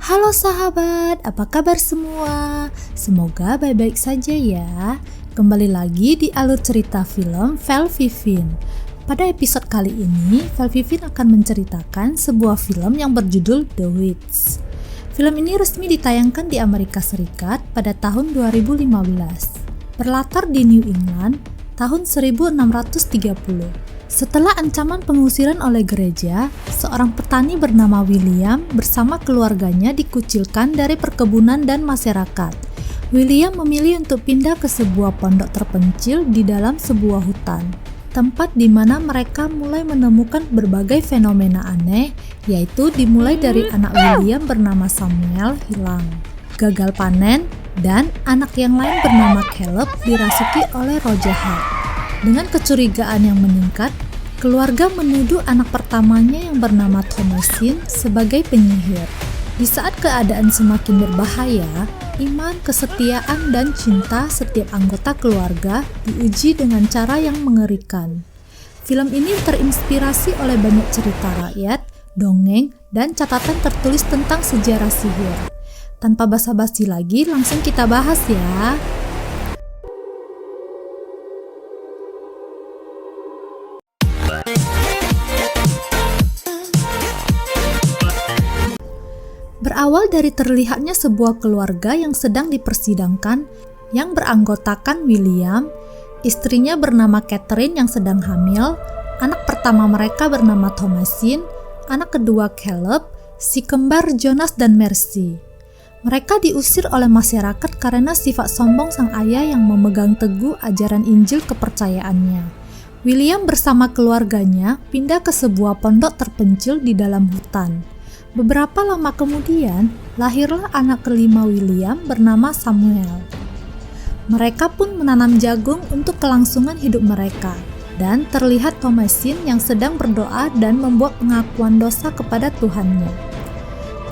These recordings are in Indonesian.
Halo sahabat, apa kabar semua? Semoga baik-baik saja ya. Kembali lagi di alur cerita film Vel Vivin. Pada episode kali ini, Vel Vivin akan menceritakan sebuah film yang berjudul The Witch. Film ini resmi ditayangkan di Amerika Serikat pada tahun 2015. Berlatar di New England tahun 1630. Setelah ancaman pengusiran oleh gereja, seorang petani bernama William bersama keluarganya dikucilkan dari perkebunan dan masyarakat. William memilih untuk pindah ke sebuah pondok terpencil di dalam sebuah hutan, tempat di mana mereka mulai menemukan berbagai fenomena aneh, yaitu dimulai dari anak William bernama Samuel hilang, gagal panen, dan anak yang lain bernama Caleb dirasuki oleh roh jahat. Dengan kecurigaan yang meningkat, keluarga menuduh anak pertamanya yang bernama Thomasin sebagai penyihir. Di saat keadaan semakin berbahaya, iman, kesetiaan, dan cinta setiap anggota keluarga diuji dengan cara yang mengerikan. Film ini terinspirasi oleh banyak cerita rakyat, dongeng, dan catatan tertulis tentang sejarah sihir. Tanpa basa-basi lagi, langsung kita bahas ya. Berawal dari terlihatnya sebuah keluarga yang sedang dipersidangkan yang beranggotakan William, istrinya bernama Catherine yang sedang hamil, anak pertama mereka bernama Thomasin, anak kedua Caleb, si kembar Jonas dan Mercy. Mereka diusir oleh masyarakat karena sifat sombong sang ayah yang memegang teguh ajaran Injil kepercayaannya. William bersama keluarganya pindah ke sebuah pondok terpencil di dalam hutan. Beberapa lama kemudian, lahirlah anak kelima William bernama Samuel. Mereka pun menanam jagung untuk kelangsungan hidup mereka, dan terlihat Thomasin yang sedang berdoa dan membuat pengakuan dosa kepada Tuhannya.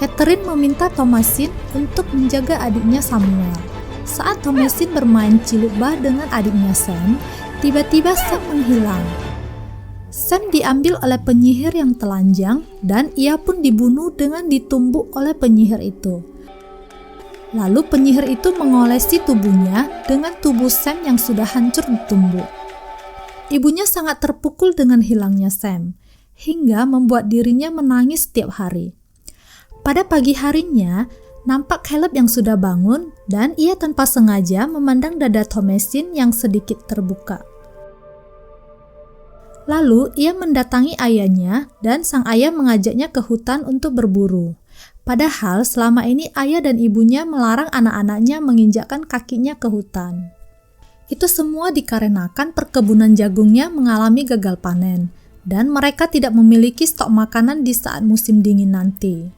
Catherine meminta Thomasin untuk menjaga adiknya Samuel. Saat Thomasin bermain cilukbah dengan adiknya Sam, tiba-tiba Sam menghilang. Sam diambil oleh penyihir yang telanjang dan ia pun dibunuh dengan ditumbuk oleh penyihir itu. Lalu penyihir itu mengolesi tubuhnya dengan tubuh Sam yang sudah hancur ditumbuk. Ibunya sangat terpukul dengan hilangnya Sam, hingga membuat dirinya menangis setiap hari. Pada pagi harinya, nampak Caleb yang sudah bangun dan ia tanpa sengaja memandang dada Thomasin yang sedikit terbuka. Lalu ia mendatangi ayahnya dan sang ayah mengajaknya ke hutan untuk berburu. Padahal selama ini ayah dan ibunya melarang anak-anaknya menginjakkan kakinya ke hutan. Itu semua dikarenakan perkebunan jagungnya mengalami gagal panen dan mereka tidak memiliki stok makanan di saat musim dingin nanti.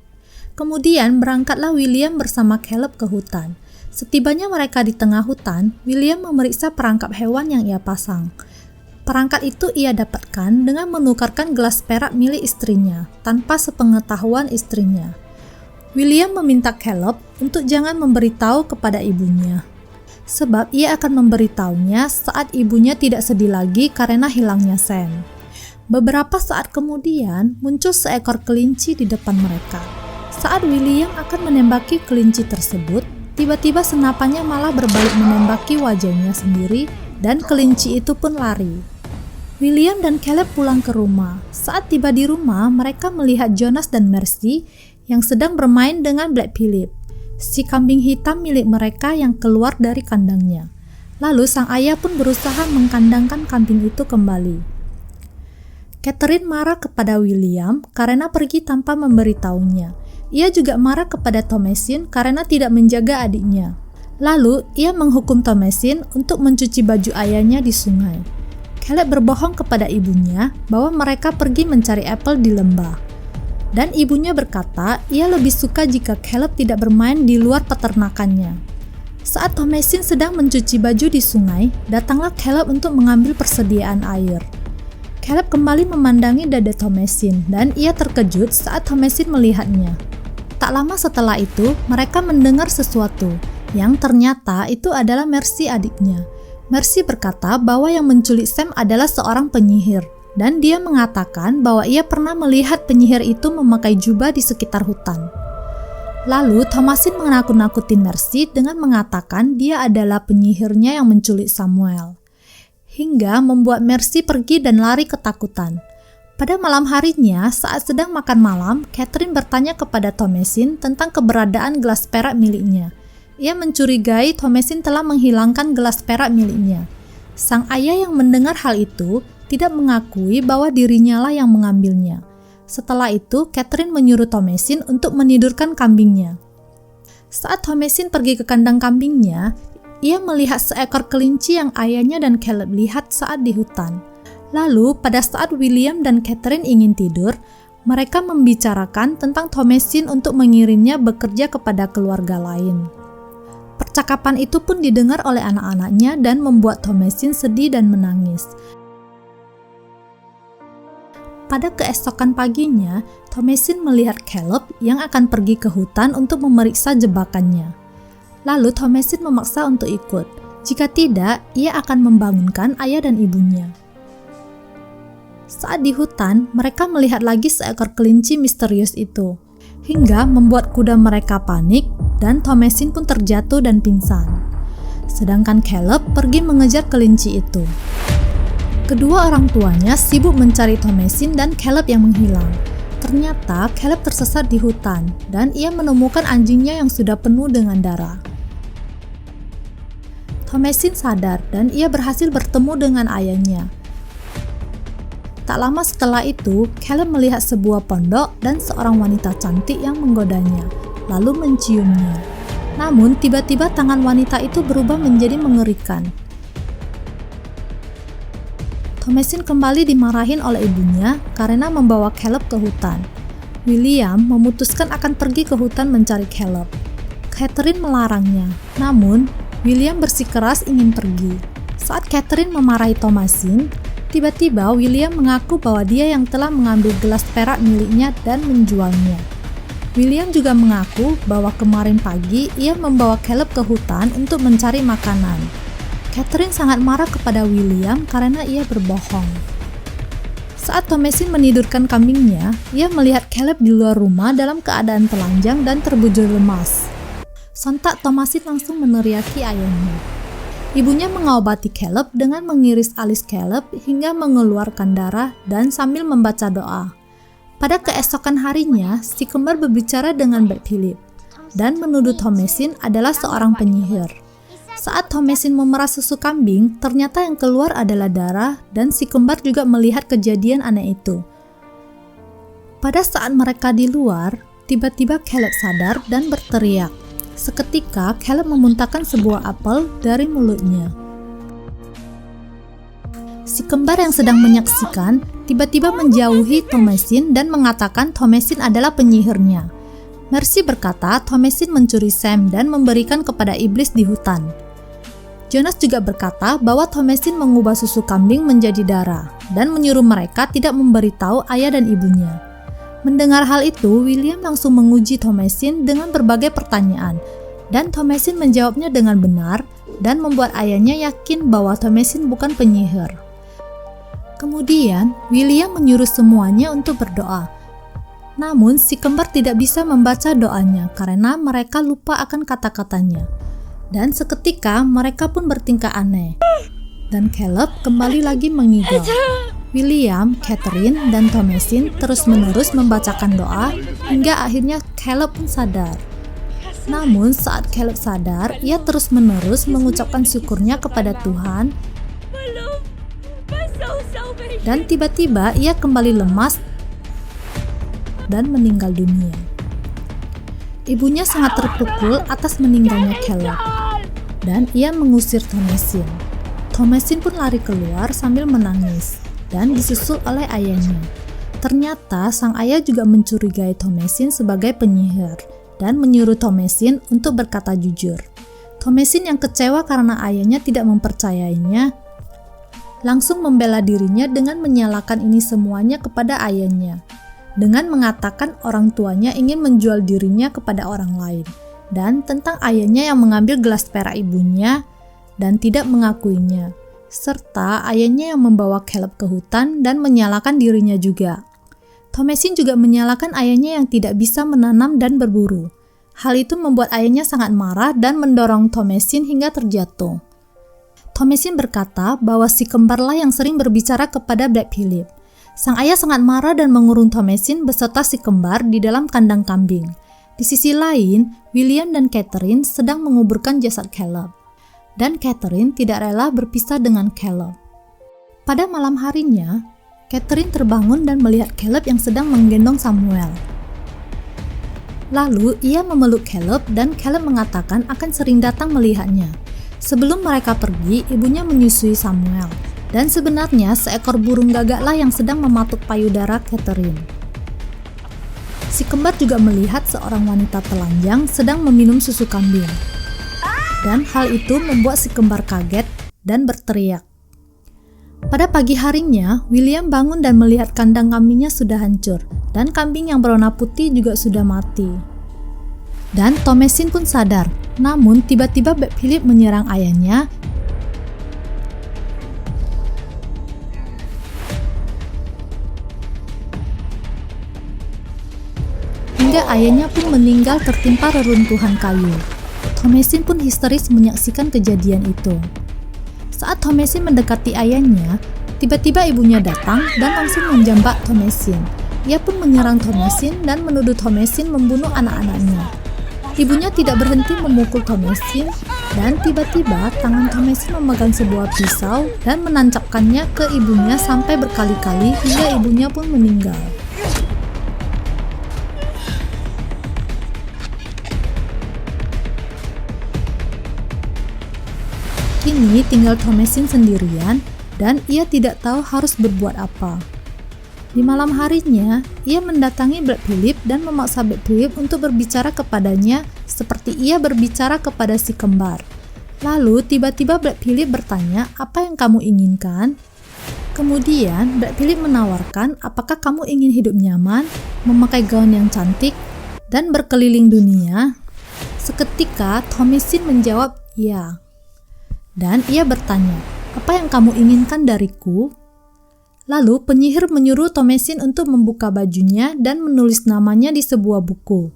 Kemudian berangkatlah William bersama Caleb ke hutan. Setibanya mereka di tengah hutan, William memeriksa perangkap hewan yang ia pasang. Perangkat itu ia dapatkan dengan menukarkan gelas perak milik istrinya, tanpa sepengetahuan istrinya. William meminta Caleb untuk jangan memberitahu kepada ibunya, sebab ia akan memberitahunya saat ibunya tidak sedih lagi karena hilangnya Sam. Beberapa saat kemudian, muncul seekor kelinci di depan mereka. Saat William akan menembaki kelinci tersebut, tiba-tiba senapannya malah berbalik menembaki wajahnya sendiri dan kelinci itu pun lari. William dan Caleb pulang ke rumah. Saat tiba di rumah, mereka melihat Jonas dan Mercy yang sedang bermain dengan Black Phillip, si kambing hitam milik mereka yang keluar dari kandangnya. Lalu sang ayah pun berusaha mengkandangkan kambing itu kembali. Catherine marah kepada William karena pergi tanpa memberitahunya. Ia juga marah kepada Thomasin karena tidak menjaga adiknya. Lalu ia menghukum Thomasin untuk mencuci baju ayahnya di sungai. Caleb berbohong kepada ibunya bahwa mereka pergi mencari apel di lembah. Dan ibunya berkata ia lebih suka jika Caleb tidak bermain di luar peternakannya. Saat Thomasin sedang mencuci baju di sungai, datanglah Caleb untuk mengambil persediaan air. Caleb kembali memandangi dada Thomasin dan ia terkejut saat Thomasin melihatnya. Tak lama setelah itu, mereka mendengar sesuatu yang ternyata itu adalah Mercy adiknya. Mercy berkata bahwa yang menculik Sam adalah seorang penyihir, dan dia mengatakan bahwa ia pernah melihat penyihir itu memakai jubah di sekitar hutan. Lalu Thomasin menakut-nakutin Mercy dengan mengatakan dia adalah penyihirnya yang menculik Samuel, hingga membuat Mercy pergi dan lari ketakutan. Pada malam harinya, saat sedang makan malam, Catherine bertanya kepada Thomasin tentang keberadaan gelas perak miliknya. Ia mencurigai Thomasin telah menghilangkan gelas perak miliknya. Sang ayah yang mendengar hal itu tidak mengakui bahwa dirinya lah yang mengambilnya. Setelah itu, Catherine menyuruh Thomasin untuk menidurkan kambingnya. Saat Thomasin pergi ke kandang kambingnya, ia melihat seekor kelinci yang ayahnya dan Caleb lihat saat di hutan. Lalu, pada saat William dan Catherine ingin tidur, mereka membicarakan tentang Thomasin untuk mengirimnya bekerja kepada keluarga lain. Percakapan itu pun didengar oleh anak-anaknya dan membuat Thomasin sedih dan menangis. Pada keesokan paginya, Thomasin melihat Caleb yang akan pergi ke hutan untuk memeriksa jebakannya. Lalu Thomasin memaksa untuk ikut. Jika tidak, ia akan membangunkan ayah dan ibunya. Saat di hutan, mereka melihat lagi seekor kelinci misterius itu, hingga membuat kuda mereka panik dan Thomasin pun terjatuh dan pingsan. Sedangkan Caleb pergi mengejar kelinci itu. Kedua orang tuanya sibuk mencari Thomasin dan Caleb yang menghilang. Ternyata Caleb tersesat di hutan dan ia menemukan anjingnya yang sudah penuh dengan darah. Thomasin sadar dan ia berhasil bertemu dengan ayahnya. Tak lama setelah itu, Caleb melihat sebuah pondok dan seorang wanita cantik yang menggodanya, lalu menciumnya. Namun tiba-tiba tangan wanita itu berubah menjadi mengerikan. Thomasin kembali dimarahin oleh ibunya karena membawa Caleb ke hutan. William memutuskan akan pergi ke hutan mencari Caleb. Catherine melarangnya, namun William bersikeras ingin pergi. Saat Catherine memarahi Thomasin, tiba-tiba William mengaku bahwa dia yang telah mengambil gelas perak miliknya dan menjualnya. William juga mengaku bahwa kemarin pagi ia membawa Caleb ke hutan untuk mencari makanan. Catherine sangat marah kepada William karena ia berbohong. Saat Thomasin menidurkan kambingnya, ia melihat Caleb di luar rumah dalam keadaan telanjang dan terbujur lemas. Sontak Thomasin langsung meneriaki ayahnya. Ibunya mengobati Caleb dengan mengiris alis Caleb hingga mengeluarkan darah dan sambil membaca doa. Pada keesokan harinya, si kembar berbicara dengan Beth Philip dan menuduh Thomasin adalah seorang penyihir. Saat Thomasin memerah susu kambing, ternyata yang keluar adalah darah dan si kembar juga melihat kejadian aneh itu. Pada saat mereka di luar, tiba-tiba Caleb sadar dan berteriak. Seketika Caleb memuntahkan sebuah apel dari mulutnya. Si kembar yang sedang menyaksikan tiba-tiba menjauhi Thomasin dan mengatakan Thomasin adalah penyihirnya. Mercy berkata Thomasin mencuri Sam dan memberikan kepada iblis di hutan. Jonas juga berkata bahwa Thomasin mengubah susu kambing menjadi darah dan menyuruh mereka tidak memberitahu ayah dan ibunya. Mendengar hal itu, William langsung menguji Thomasin dengan berbagai pertanyaan dan Thomasin menjawabnya dengan benar dan membuat ayahnya yakin bahwa Thomasin bukan penyihir. Kemudian, William menyuruh semuanya untuk berdoa. Namun, si kembar tidak bisa membaca doanya karena mereka lupa akan kata-katanya. Dan seketika mereka pun bertingkah aneh. Dan Caleb kembali lagi mengigau. William, Catherine, dan Thomasin terus-menerus membacakan doa hingga akhirnya Caleb pun sadar. Namun saat Caleb sadar, ia terus-menerus mengucapkan syukurnya kepada Tuhan. Dan tiba-tiba ia kembali lemas dan meninggal dunia. Ibunya sangat terpukul atas meninggalnya Caleb dan ia mengusir Thomasin. Thomasin pun lari keluar sambil menangis dan disusul oleh ayahnya. Ternyata sang ayah juga mencurigai Thomasin sebagai penyihir dan menyuruh Thomasin untuk berkata jujur. Thomasin yang kecewa karena ayahnya tidak mempercayainya langsung membela dirinya dengan menyalahkan ini semuanya kepada ayahnya, dengan mengatakan orang tuanya ingin menjual dirinya kepada orang lain, dan tentang ayahnya yang mengambil gelas perak ibunya dan tidak mengakuinya, serta ayahnya yang membawa Caleb ke hutan dan menyalahkan dirinya juga. Thomasin juga menyalahkan ayahnya yang tidak bisa menanam dan berburu. Hal itu membuat ayahnya sangat marah dan mendorong Thomasin hingga terjatuh. Thomasin berkata bahwa si kembarlah yang sering berbicara kepada Black Phillip. Sang ayah sangat marah dan mengurung Thomasin beserta si kembar di dalam kandang kambing. Di sisi lain, William dan Catherine sedang menguburkan jasad Caleb. Dan Catherine tidak rela berpisah dengan Caleb. Pada malam harinya, Catherine terbangun dan melihat Caleb yang sedang menggendong Samuel. Lalu ia memeluk Caleb dan Caleb mengatakan akan sering datang melihatnya. Sebelum mereka pergi, ibunya menyusui Samuel. Dan sebenarnya seekor burung gagaklah yang sedang mematuk payudara Catherine. Si kembar juga melihat seorang wanita telanjang sedang meminum susu kambing. Dan hal itu membuat si kembar kaget dan berteriak. Pada pagi harinya, William bangun dan melihat kandang kambingnya sudah hancur, dan kambing yang berwarna putih juga sudah mati. Dan Thomasin pun sadar, namun tiba-tiba Black Phillip menyerang ayahnya, hingga ayahnya pun meninggal tertimpa reruntuhan kayu. Thomasin pun histeris menyaksikan kejadian itu. Saat Thomasin mendekati ayahnya, tiba-tiba ibunya datang dan langsung menjambak Thomasin. Ia pun menyerang Thomasin dan menuduh Thomasin membunuh anak-anaknya. Ibunya tidak berhenti memukul Thomasin dan tiba-tiba tangan Thomasin memegang sebuah pisau dan menancapkannya ke ibunya sampai berkali-kali hingga ibunya pun meninggal. Kini tinggal Thomasin sendirian dan ia tidak tahu harus berbuat apa. Di malam harinya, ia mendatangi Black Phillip dan memaksa Black Phillip untuk berbicara kepadanya seperti ia berbicara kepada si kembar. Lalu tiba-tiba Black Phillip bertanya, "Apa yang kamu inginkan?" Kemudian Black Phillip menawarkan, "Apakah kamu ingin hidup nyaman, memakai gaun yang cantik, dan berkeliling dunia?" Seketika Thomasin menjawab, "Ya." Dan ia bertanya, "Apa yang kamu inginkan dariku?" Lalu penyihir menyuruh Thomasin untuk membuka bajunya dan menulis namanya di sebuah buku.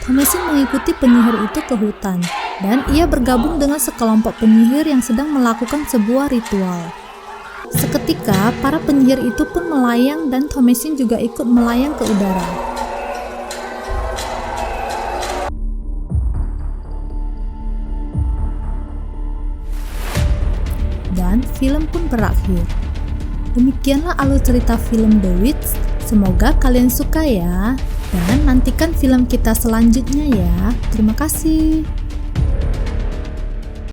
Thomasin mengikuti penyihir itu ke hutan, dan ia bergabung dengan sekelompok penyihir yang sedang melakukan sebuah ritual. Seketika, para penyihir itu pun melayang dan Thomasin juga ikut melayang ke udara. Dan film pun berakhir. Demikianlah alur cerita film The Witch. Semoga kalian suka ya. Dan nantikan film kita selanjutnya ya. Terima kasih.